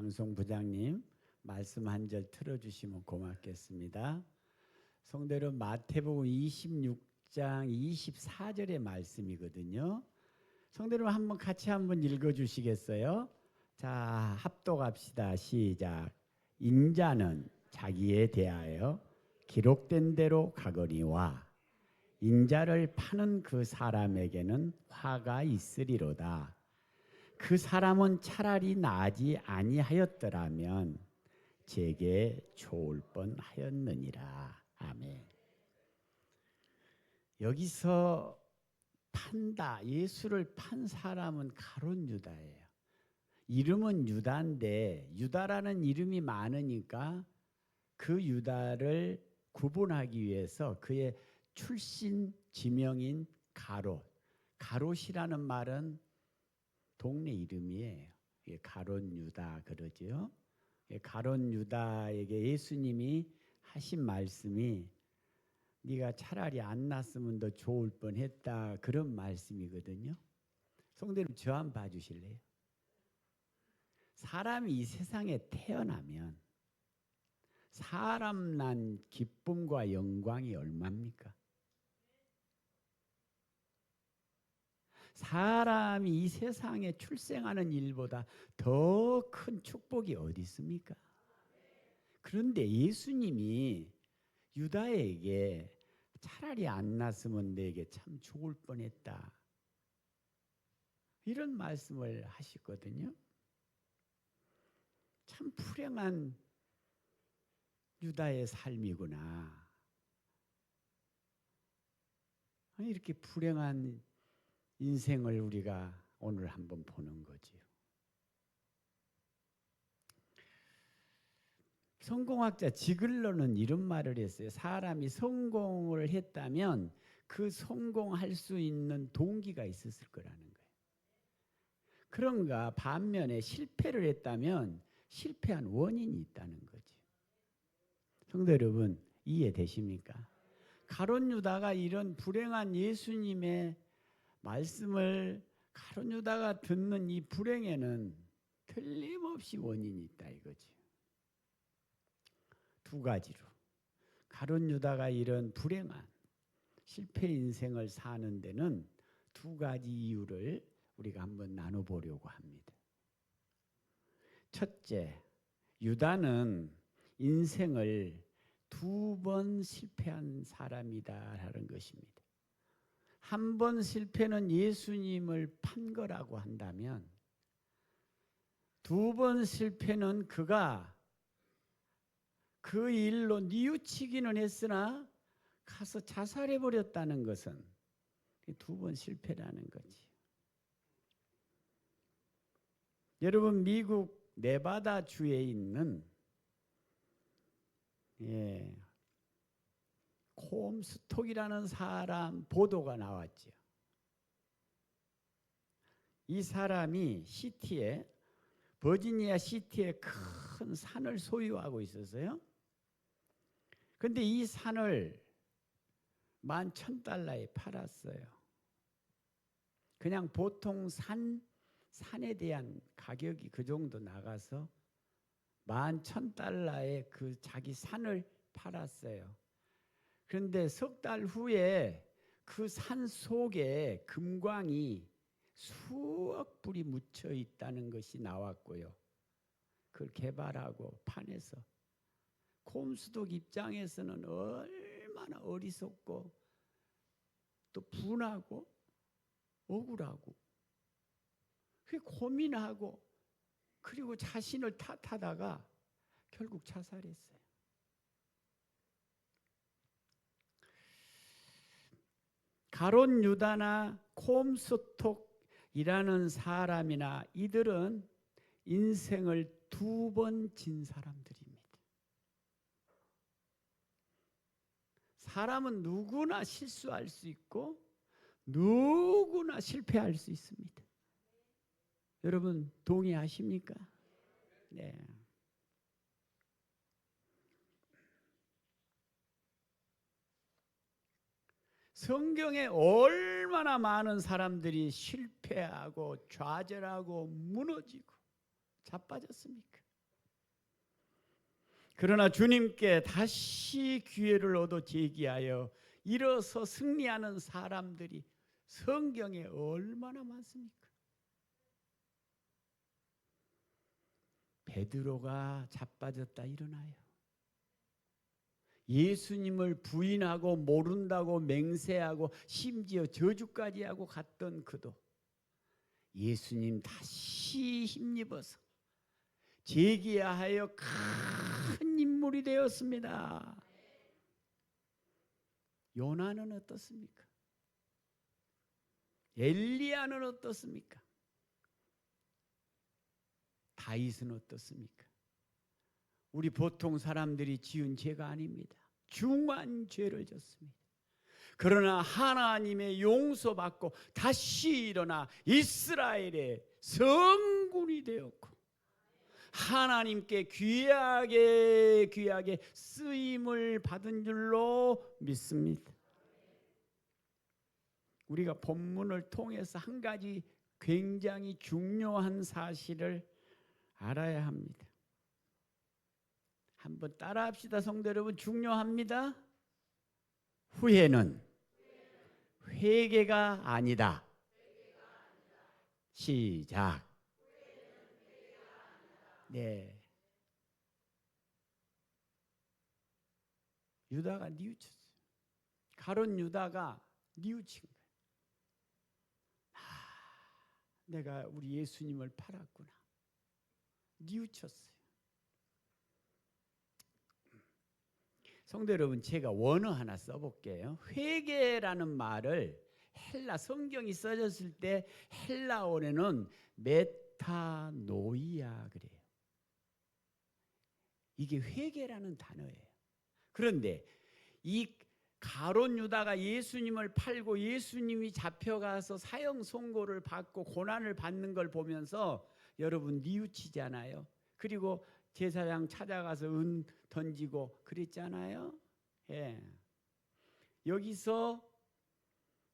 방송 부장님 말씀 한 절 틀어주시면 고맙겠습니다. 성도 여러분, 마태복음 26장 24절의 말씀이거든요. 성도 여러분, 한번 같이 한번 읽어주시겠어요? 자, 합독합시다. 시작. 인자는 자기에 대하여 기록된 대로 가거니와 인자를 파는 그 사람에게는 화가 있으리로다. 그 사람은 차라리 나지 아니하였더라면 제게 좋을 뻔하였느니라. 아멘. 여기서 판다, 예수를 판 사람은 가룟 유다예요. 이름은 유다인데 유다라는 이름이 많으니까 그 유다를 구분하기 위해서 그의 출신 지명인 가롯이라는 말은 동네 이름이에요. 가롯 유다 그러죠. 가롯 유다에게 예수님이 하신 말씀이 네가 차라리 안 났으면 더 좋을 뻔했다, 그런 말씀이거든요. 성도님, 저 한번 봐주실래요? 사람이 이 세상에 태어나면 사람 난 기쁨과 영광이 얼마입니까? 사람이 이 세상에 출생하는 일보다 더 큰 축복이 어디 있습니까? 그런데 예수님이 유다에게 차라리 안 났으면 내게 참 좋을 뻔했다, 이런 말씀을 하시거든요. 참 불행한 유다의 삶이구나. 이렇게 불행한 인생을 우리가 오늘 한번 보는 거지요. 성공학자 지글러는 이런 말을 했어요. 사람이 성공을 했다면 그 성공할 수 있는 동기가 있었을 거라는 거예요. 그런가 반면에 실패를 했다면 실패한 원인이 있다는 거죠. 성도 여러분, 이해되십니까? 가롯 유다가 이런 불행한 예수님의 말씀을 가롯 유다가 듣는 이 불행에는 틀림없이 원인이 있다 이거지. 두 가지로 가롯 유다가 이런 불행한 실패 인생을 사는 데는 두 가지 이유를 우리가 한번 나눠보려고 합니다. 첫째, 유다는 인생을 두 번 실패한 사람이다라는 것입니다. 한 번 실패는 예수님을 판 거라고 한다면 두 번 실패는 그가 그 일로 뉘우치기는 했으나 가서 자살해버렸다는 것은 두 번 실패라는 거지. 여러분, 미국 네바다 주에 있는 콤스톡이라는 사람 보도가 나왔죠. 이 사람이 버지니아 시티에 큰 산을 소유하고 있었어요. 그런데 이 산을 $11,000에 팔았어요. 그냥 보통 산에 대한 가격이 그 정도 나가서 $11,000에 그 자기 산을 팔았어요. 그런데 석 달 후에 그 산 속에 금광이 수억 불이 묻혀 있다는 것이 나왔고요. 그걸 개발하고 판에서 콤스톡 입장에서는 얼마나 어리석고 또 분하고 억울하고 고민하고 그리고 자신을 탓하다가 결국 자살했어요. 가롯 유다나 콤스톡이라는 사람이나 이들은 인생을 두 번 진 사람들입니다. 사람은 누구나 실수할 수 있고 누구나 실패할 수 있습니다. 여러분, 동의하십니까? 네. 성경에 얼마나 많은 사람들이 실패하고 좌절하고 무너지고 자빠졌습니까? 그러나 주님께 다시 기회를 얻어 제기하여 일어서 승리하는 사람들이 성경에 얼마나 많습니까? 베드로가 자빠졌다 일어나요. 예수님을 부인하고 모른다고 맹세하고 심지어 저주까지 하고 갔던 그도 예수님 다시 힘입어서 제기하여 큰 인물이 되었습니다. 요나는 어떻습니까? 엘리야는 어떻습니까? 다윗은 어떻습니까? 우리 보통 사람들이 지은 죄가 아닙니다. 중한 죄를 졌습니다. 그러나 하나님의 용서받고 다시 일어나 이스라엘의 성군이 되었고 하나님께 귀하게 쓰임을 받은 줄로 믿습니다. 우리가 본문을 통해서 한 가지 굉장히 중요한 사실을 알아야 합니다. 한번 따라합시다. 성도 여러분, 중요합니다. 후회는 회개가 아니다. 시작. 네. 유다가 뉘우쳤어요. 가룟 유다가 뉘우친 거예요. 내가 우리 예수님을 팔았구나. 뉘우쳤어요. 성도 여러분, 제가 원어 하나 써볼게요. 회개라는 말을 헬라 성경이 써졌을 때 헬라어에는 메타노이아 그래요. 이게 회개라는 단어예요. 그런데 이 가룟 유다가 예수님을 팔고 예수님이 잡혀가서 사형 선고를 받고 고난을 받는 걸 보면서 여러분 뉘우치잖아요. 그리고 제사장 찾아가서 은 던지고 그랬잖아요. 예. 여기서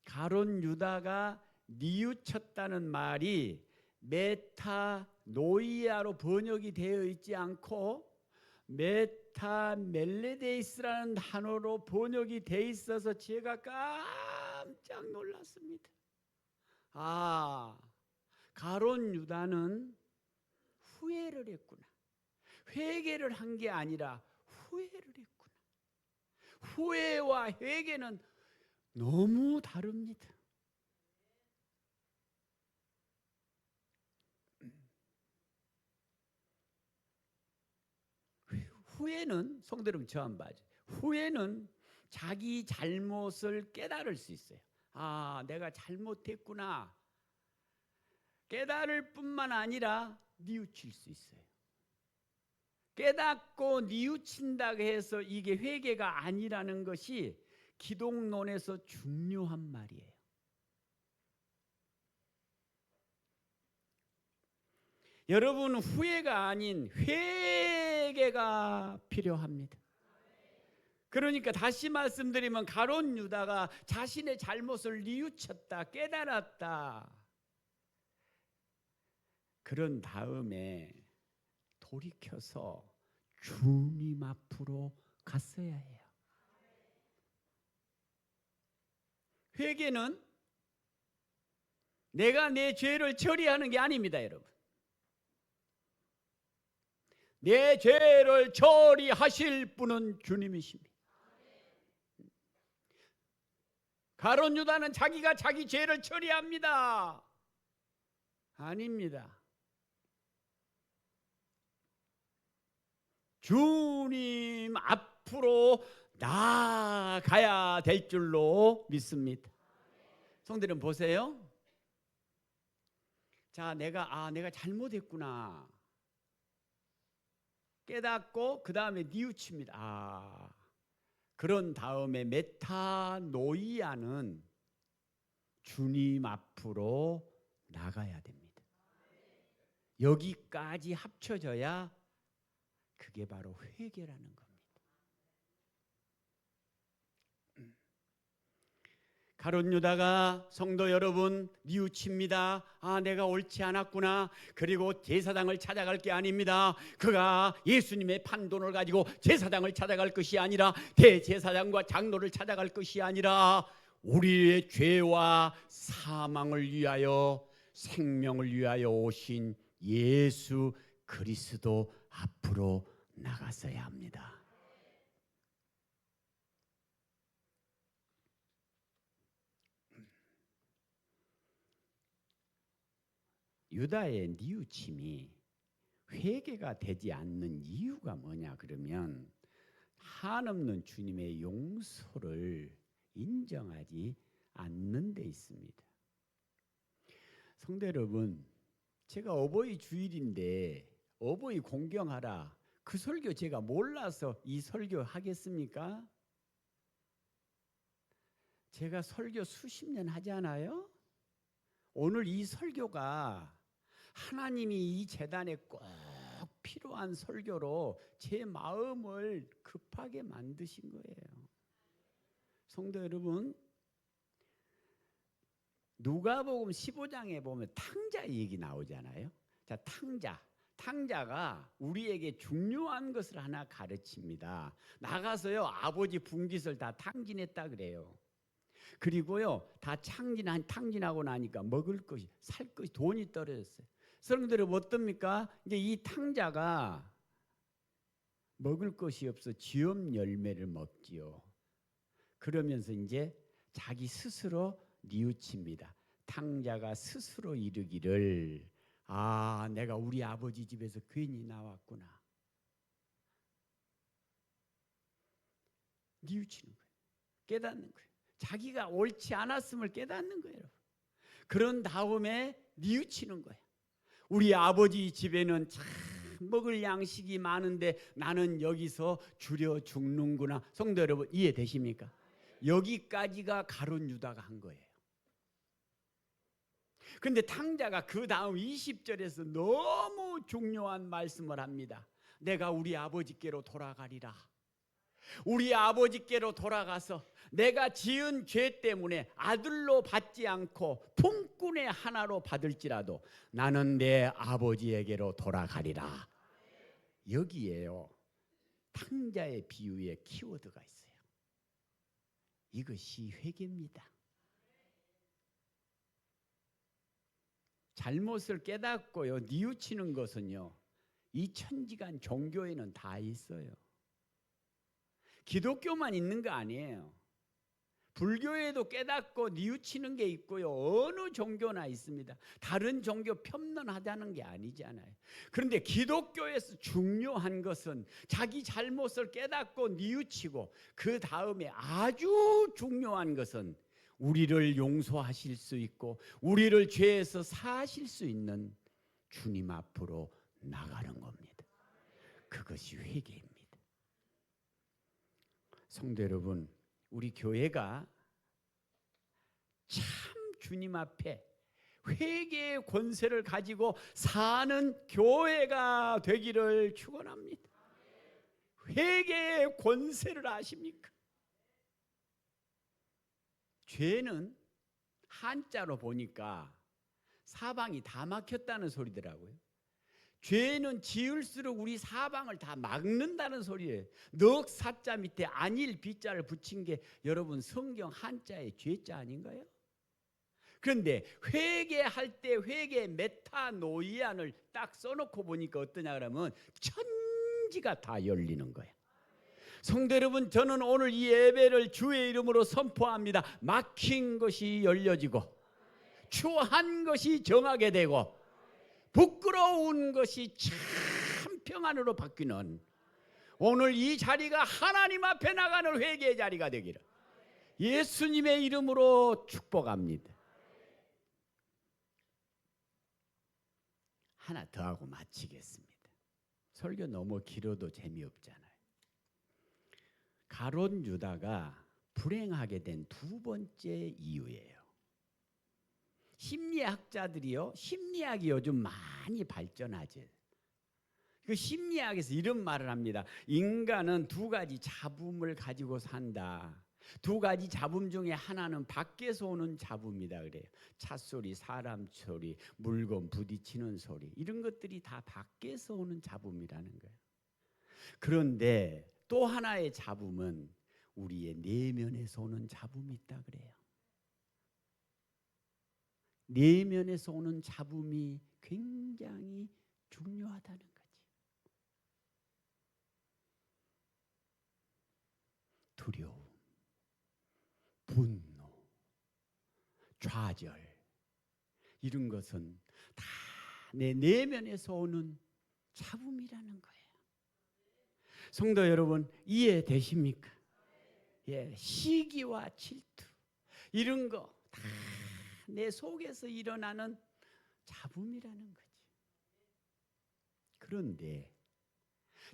가룟 유다가 뉘우쳤다는 말이 메타노이아로 번역이 되어 있지 않고 메타멜레데이스라는 단어로 번역이 돼 있어서 제가 깜짝 놀랐습니다. 가룟 유다는 후회를 했구나. 회개를 한 게 아니라 후회를 했구나. 후회와 회개는 너무 다릅니다. 후회는 성도 여러분 저 한번 봐죠. 후회는 자기 잘못을 깨달을 수 있어요. 내가 잘못했구나. 깨달을 뿐만 아니라 뉘우칠 수 있어요. 깨닫고 뉘우친다고 해서 이게 회개가 아니라는 것이 기독론에서 중요한 말이에요. 여러분 후회가 아닌 회개가 필요합니다. 그러니까 다시 말씀드리면 가룟 유다가 자신의 잘못을 뉘우쳤다, 깨달았다. 그런 다음에 돌이켜서 주님 앞으로 갔어야 해요. 회개는 내가 내 죄를 처리하는 게 아닙니다, 여러분. 내 죄를 처리하실 분은 주님이십니다. 가룟 유다는 자기가 자기 죄를 처리합니다. 아닙니다. 주님 앞으로 나아가야 될 줄로 믿습니다. 성도님 보세요. 자, 내가 잘못했구나. 깨닫고 그 다음에 뉘우칩니다. 그런 다음에 메타노이아는 주님 앞으로 나가야 됩니다. 여기까지 합쳐져야 그게 바로 회개라는 겁니다. 가룟 유다가 성도 여러분 뉘우칩니다. 아, 내가 옳지 않았구나. 그리고 제사장을 찾아갈 게 아닙니다. 그가 예수님의 판돈을 가지고 제사장을 찾아갈 것이 아니라 대제사장과 장로를 찾아갈 것이 아니라 우리의 죄와 사망을 위하여 생명을 위하여 오신 예수 그리스도 앞으로 나가서야 합니다. 유다의 뉘우침이 회개가 되지 않는 이유가 뭐냐 그러면 한없는 주님의 용서를 인정하지 않는 데 있습니다. 성도 여러분, 제가 어버이 주일인데 어버이 공경하라 그 설교 제가 몰라서 이 설교 하겠습니까? 제가 설교 수십 년 하지 않아요? 오늘 이 설교가 하나님이 이 재단에 꼭 필요한 설교로 제 마음을 급하게 만드신 거예요. 성도 여러분, 누가복음 15장에 보면 탕자 얘기 나오잖아요. 자, 탕자가 우리에게 중요한 것을 하나 가르칩니다. 나가서요 아버지 분깃을 다 탕진했다 그래요. 그리고요 다 탕진하고 나니까 먹을 것이 살 것이 돈이 떨어졌어요. 성도들은 어떻습니까? 이제 이 탕자가 먹을 것이 없어 지엄 열매를 먹지요. 그러면서 이제 자기 스스로 뉘우칩니다. 탕자가 스스로 이르기를 아, 내가 우리 아버지 집에서 괜히 나왔구나. 뉘우치는 거예요. 깨닫는 거예요. 자기가 옳지 않았음을 깨닫는 거예요. 그런 다음에 뉘우치는 거예요. 우리 아버지 집에는 참 먹을 양식이 많은데 나는 여기서 줄여 죽는구나. 성도 여러분 이해되십니까? 여기까지가 가룟 유다가 한 거예요. 근데 탕자가 그 다음 20절에서 너무 중요한 말씀을 합니다. 내가 우리 아버지께로 돌아가리라. 우리 아버지께로 돌아가서 내가 지은 죄 때문에 아들로 받지 않고 품꾼의 하나로 받을지라도 나는 내 아버지에게로 돌아가리라. 여기에요 탕자의 비유에 키워드가 있어요. 이것이 회개입니다. 잘못을 깨닫고요 뉘우치는 것은요 이 천지간 종교에는 다 있어요. 기독교만 있는 거 아니에요. 불교에도 깨닫고 뉘우치는 게 있고요 어느 종교나 있습니다. 다른 종교 폄론하자는 게 아니잖아요. 그런데 기독교에서 중요한 것은 자기 잘못을 깨닫고 뉘우치고 그 다음에 아주 중요한 것은 우리를 용서하실 수 있고 우리를 죄에서 사하실 수 있는 주님 앞으로 나가는 겁니다. 그것이 회개입니다. 성도 여러분, 우리 교회가 참 주님 앞에 회개의 권세를 가지고 사는 교회가 되기를 축원합니다. 회개의 권세를 아십니까? 죄는 한자로 보니까 사방이 다 막혔다는 소리더라고요. 죄는 지을수록 우리 사방을 다 막는다는 소리예요. 넉 사자 밑에 안일 비자를 붙인 게 여러분 성경 한자의 죄자 아닌가요? 그런데 회개할 때 회개 메타노이안을 딱 써놓고 보니까 어떠냐 그러면 천지가 다 열리는 거예요. 성도 여러분, 저는 오늘 이 예배를 주의 이름으로 선포합니다. 막힌 것이 열려지고 추한 것이 정하게 되고 부끄러운 것이 참 평안으로 바뀌는 오늘 이 자리가 하나님 앞에 나가는 회개의 자리가 되기를 예수님의 이름으로 축복합니다. 하나 더 하고 마치겠습니다. 설교 너무 길어도 재미없잖아요. 가룟 유다가 불행하게 된 두 번째 이유예요. 심리학자들이요, 심리학이 요즘 많이 발전하죠. 그 심리학에서 이런 말을 합니다. 인간은 두 가지 잡음을 가지고 산다. 두 가지 잡음 중에 하나는 밖에서 오는 잡음이다 그래요. 찻소리, 사람 소리, 물건 부딪히는 소리, 이런 것들이 다 밖에서 오는 잡음이라는 거예요. 그런데 또 하나의 잡음은 우리의 내면에서 오는 잡음이 있다 그래요. 내면에서 오는 잡음이 굉장히 중요하다는 거지. 두려움, 분노, 좌절, 이런 것은 다 내 내면에서 오는 잡음이라는 거예요. 성도 여러분, 이해되십니까? 예, 시기와 질투, 이런 거 다 내 속에서 일어나는 잡음이라는 거지. 그런데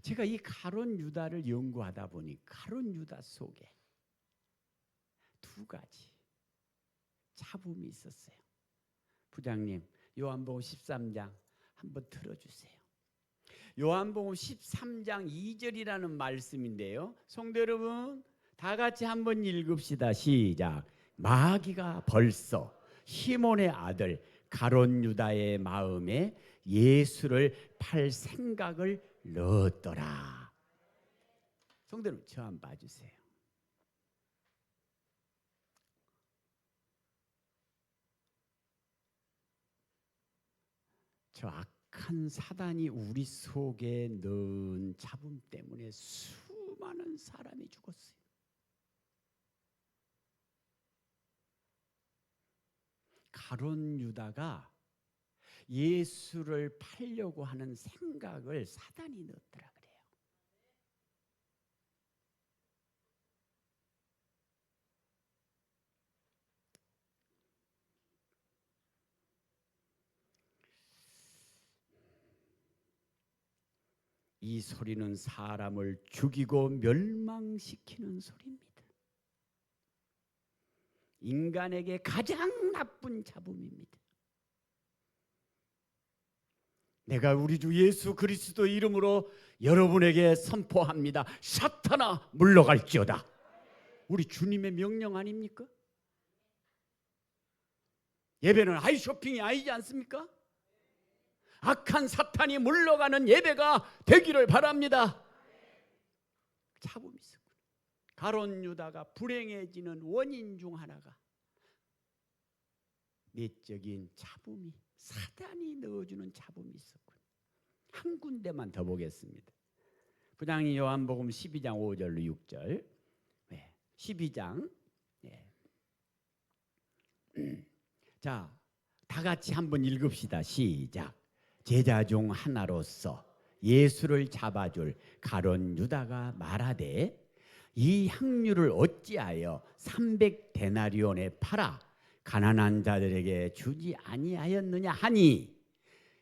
제가 이 가룟 유다를 연구하다 보니 가룟 유다 속에 두 가지 잡음이 있었어요. 부장님, 요한복음 13장 한번 들어주세요. 요한복음 13장 2절이라는 말씀인데요, 성도 여러분 다 같이 한번 읽읍시다. 시작. 마귀가 벌써 시몬의 아들 가룟 유다의 마음에 예수를 팔 생각을 넣었더라. 성도 여러분, 저 한번 봐주세요. 저 악한 사단이 우리 속에 넣은 잡음 때문에 수많은 사람이 죽었어요. 가룟 유다가 예수를 팔려고 하는 생각을 사단이 넣었더라 그래요. 이 소리는 사람을 죽이고 멸망시키는 소리입니다. 인간에게 가장 나쁜 잡음입니다. 내가 우리 주 예수 그리스도 이름으로 여러분에게 선포합니다. 사탄아 물러갈지어다. 우리 주님의 명령 아닙니까? 예배는 아이쇼핑이 아니지 않습니까? 악한 사탄이 물러가는 예배가 되기를 바랍니다. 잡음이 있었구나. 가룟 유다가 불행해지는 원인 중 하나가 내적인 잡음이, 사단이 넣어주는 잡음이 있었군. 한 군데만 더 보겠습니다. 부장님 요한복음 12장 5절로 6절. 12장. 자, 다 같이 한번 읽읍시다. 시작. 제자 중 하나로서 예수를 잡아줄 가룟 유다가 말하되 이 향유를 어찌하여 300데나리온에 팔아 가난한 자들에게 주지 아니하였느냐 하니,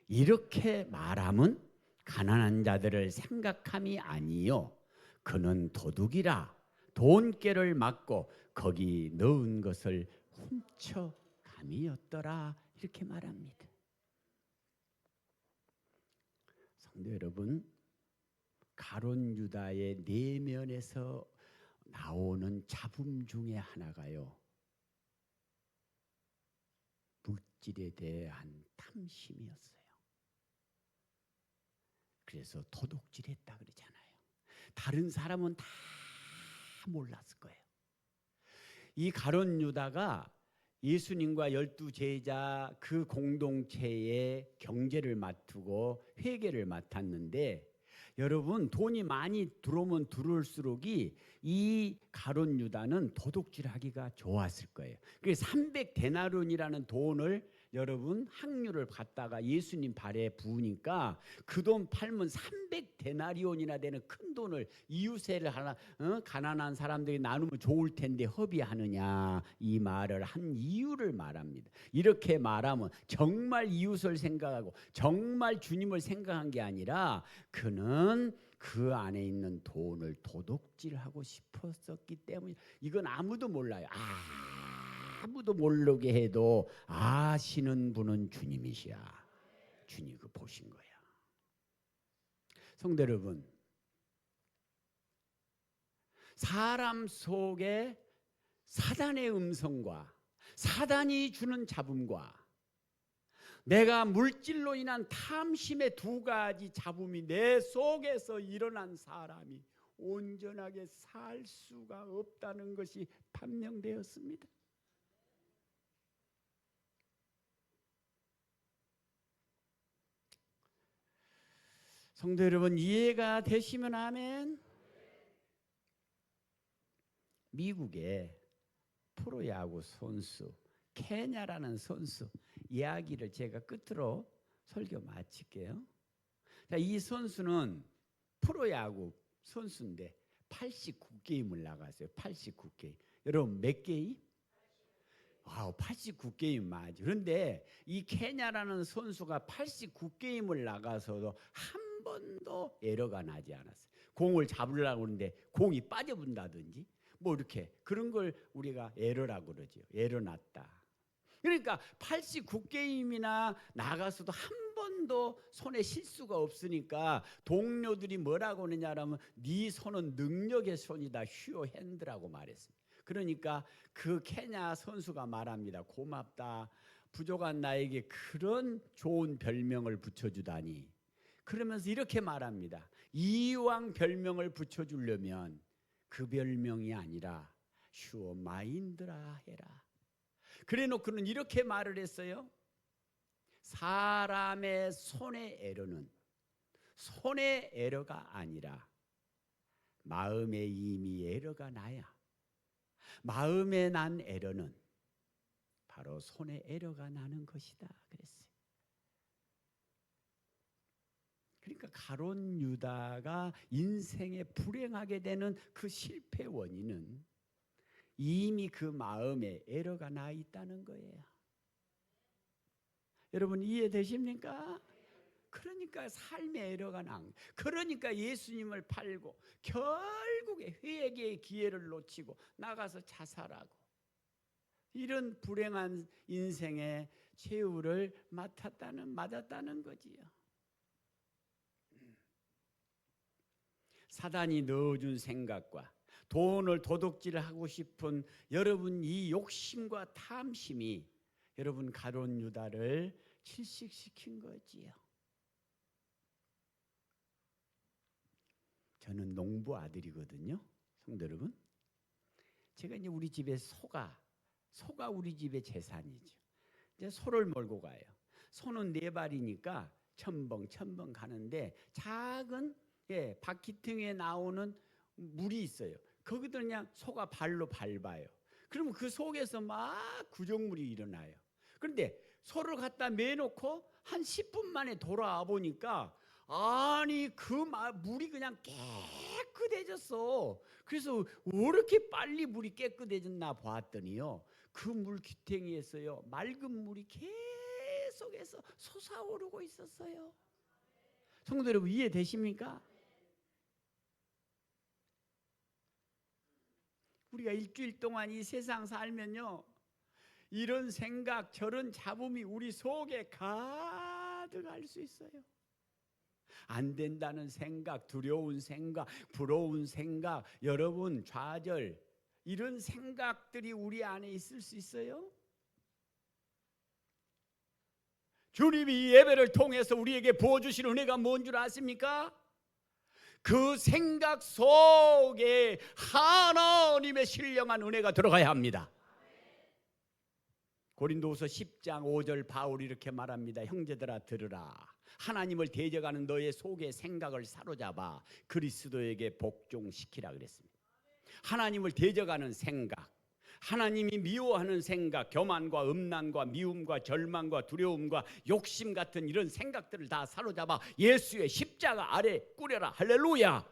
이렇게 말함은 가난한 자들을 생각함이 아니요 그는 도둑이라 돈깨를 맞고 거기 넣은 것을 훔쳐감이었더라. 이렇게 말합니다. 성도 여러분, 가룟 유다의 내면에서 나오는 잡음 중에 하나가요, 물질에 대한 탐심이었어요. 그래서 도둑질했다 그러잖아요. 다른 사람은 다 몰랐을 거예요. 이 가룟 유다가 예수님과 12제자 그 공동체의 경제를 맡고 회계를 맡았는데, 여러분 돈이 많이 들어오면 들어올수록이 이 가룟 유다는 도둑질하기가 좋았을 거예요. 그래서 300데나리온이라는 돈을 여러분 항유를 받다가 예수님 발에 부으니까 그 돈 팔면 300데나리온이나 되는 큰 돈을 이웃에를 하나 가난한 사람들이 나누면 좋을 텐데 허비하느냐, 이 말을 한 이유를 말합니다. 이렇게 말하면 정말 이웃을 생각하고 정말 주님을 생각한 게 아니라 그는 그 안에 있는 돈을 도둑질하고 싶었었기 때문에, 이건 아무도 몰라요. 아무도 모르게 해도 아시는 분은 주님이시야. 주님 그 보신 거야. 성도 여러분, 사람 속에 사단의 음성과 사단이 주는 잡음과 내가 물질로 인한 탐심의 두 가지 잡음이 내 속에서 일어난 사람이 온전하게 살 수가 없다는 것이 판명되었습니다. 성도 여러분, 이해가 되시면 아멘. 미국의 프로야구 선수 케냐라는 선수 이야기를 제가 끝으로 설교 마칠게요. 자, 이 선수는 프로야구 선수인데 89게임을 나갔어요. 89게임. 여러분 몇 게임? 89게임 맞죠. 그런데 이 케냐라는 선수가 89게임을 나가서도 한 번도 에러가 나지 않았어요. 공을 잡으려고 하는데 공이 빠져본다든지 뭐 이렇게 그런 걸 우리가 에러라고 그러죠. 에러 났다. 그러니까 89게임이나 나가서도 한 번도 손에 실수가 없으니까 동료들이 뭐라고 하느냐라면 네 손은 능력의 손이다. 휴어 핸드라고 말했습니다. 그러니까 그 케냐 선수가 말합니다. 고맙다. 부족한 나에게 그런 좋은 별명을 붙여주다니. 그러면서 이렇게 말합니다. 이왕 별명을 붙여주려면 그 별명이 아니라 휴어 마인드라 해라. 그래놓고는 이렇게 말을 했어요. 사람의 손의 에러는 손의 에러가 아니라 마음에 이미 에러가 나야. 마음에 난 에러는 바로 손에 에러가 나는 것이다 그랬어요. 그러니까 가룟 유다가 인생에 불행하게 되는 그 실패 원인은 이미 그 마음에 에러가 나 있다는 거예요. 여러분 이해되십니까? 그러니까 삶의 에러가 난, 그러니까 예수님을 팔고 결국에 회개의 기회를 놓치고 나가서 자살하고 이런 불행한 인생의 최후를 맞았다는 거지요. 사단이 넣어준 생각과 돈을 도둑질하고 싶은 여러분 이 욕심과 탐심이 여러분 가룟 유다를 질식시킨 거지요. 저는 농부 아들이거든요. 성도 여러분, 제가 이제 우리 집에 소가 우리 집의 재산이죠. 이제 소를 몰고 가요. 소는 4발이니까 첨벙 가는데 작은 바퀴등에 나오는 물이 있어요. 거기도 그냥 소가 발로 밟아요. 그러면 그 속에서 막 구정물이 일어나요. 그런데 소를 갖다 매놓고 한 10분 만에 돌아와 보니까 아니 그 물이 그냥 깨끗해졌어. 그래서 왜 이렇게 빨리 물이 깨끗해졌나 봤더니요, 그 물 귀탱이에서요 맑은 물이 계속해서 솟아오르고 있었어요. 성도 여러분 이해되십니까? 우리가 일주일 동안 이 세상 살면요 이런 생각 저런 잡음이 우리 속에 가득할 수 있어요. 안 된다는 생각, 두려운 생각, 부러운 생각, 여러분 좌절, 이런 생각들이 우리 안에 있을 수 있어요. 주님이 이 예배를 통해서 우리에게 부어주신 은혜가 뭔 줄 아십니까? 그 생각 속에 하나님의 신령한 은혜가 들어가야 합니다. 고린도후서 10장 5절 바울이 이렇게 말합니다. 형제들아 들으라. 하나님을 대적하는 너의 속의 생각을 사로잡아 그리스도에게 복종시키라 그랬습니다. 하나님을 대적하는 생각, 하나님이 미워하는 생각, 교만과 음란과 미움과 절망과 두려움과 욕심 같은 이런 생각들을 다 사로잡아 예수의 십자가 아래 꾸려라. 할렐루야.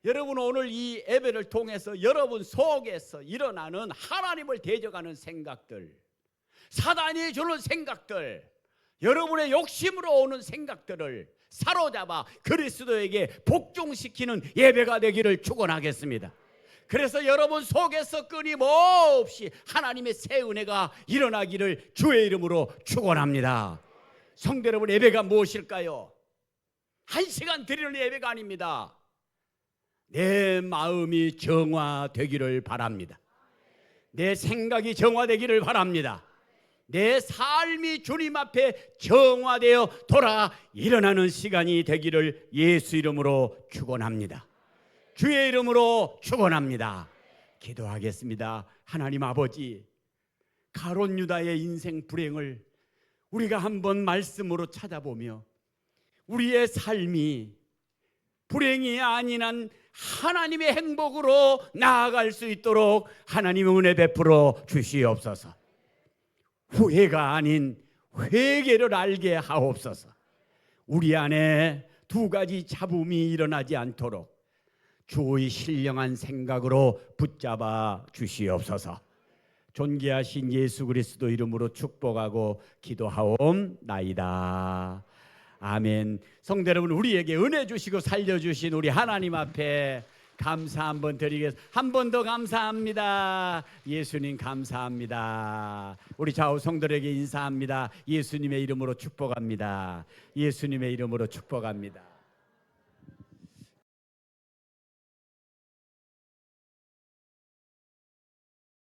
여러분 오늘 이 예배를 통해서 여러분 속에서 일어나는 하나님을 대적하는 생각들, 사단이 주는 생각들, 여러분의 욕심으로 오는 생각들을 사로잡아 그리스도에게 복종시키는 예배가 되기를 축원하겠습니다. 그래서 여러분 속에서 끊임없이 하나님의 새 은혜가 일어나기를 주의 이름으로 축원합니다. 성도 여러분, 예배가 무엇일까요? 1시간 드리는 예배가 아닙니다. 내 마음이 정화되기를 바랍니다. 내 생각이 정화되기를 바랍니다. 내 삶이 주님 앞에 정화되어 돌아 일어나는 시간이 되기를 예수 이름으로 축원합니다. 주의 이름으로 축원합니다. 기도하겠습니다. 하나님 아버지, 가롯 유다의 인생 불행을 우리가 한번 말씀으로 찾아보며 우리의 삶이 불행이 아닌 한 하나님의 행복으로 나아갈 수 있도록 하나님의 은혜 베풀어 주시옵소서. 후회가 아닌 회개를 알게 하옵소서. 우리 안에 두 가지 잡음이 일어나지 않도록 주의 신령한 생각으로 붙잡아 주시옵소서. 존귀하신 예수 그리스도 이름으로 축복하고 기도하옵나이다. 아멘. 성도 여러분, 우리에게 은혜 주시고 살려주신 우리 하나님 앞에 감사 한번 드리겠습니다. 한 번 더 감사합니다. 예수님 감사합니다. 우리 좌우 성도들에게 인사합니다. 예수님의 이름으로 축복합니다. 예수님의 이름으로 축복합니다.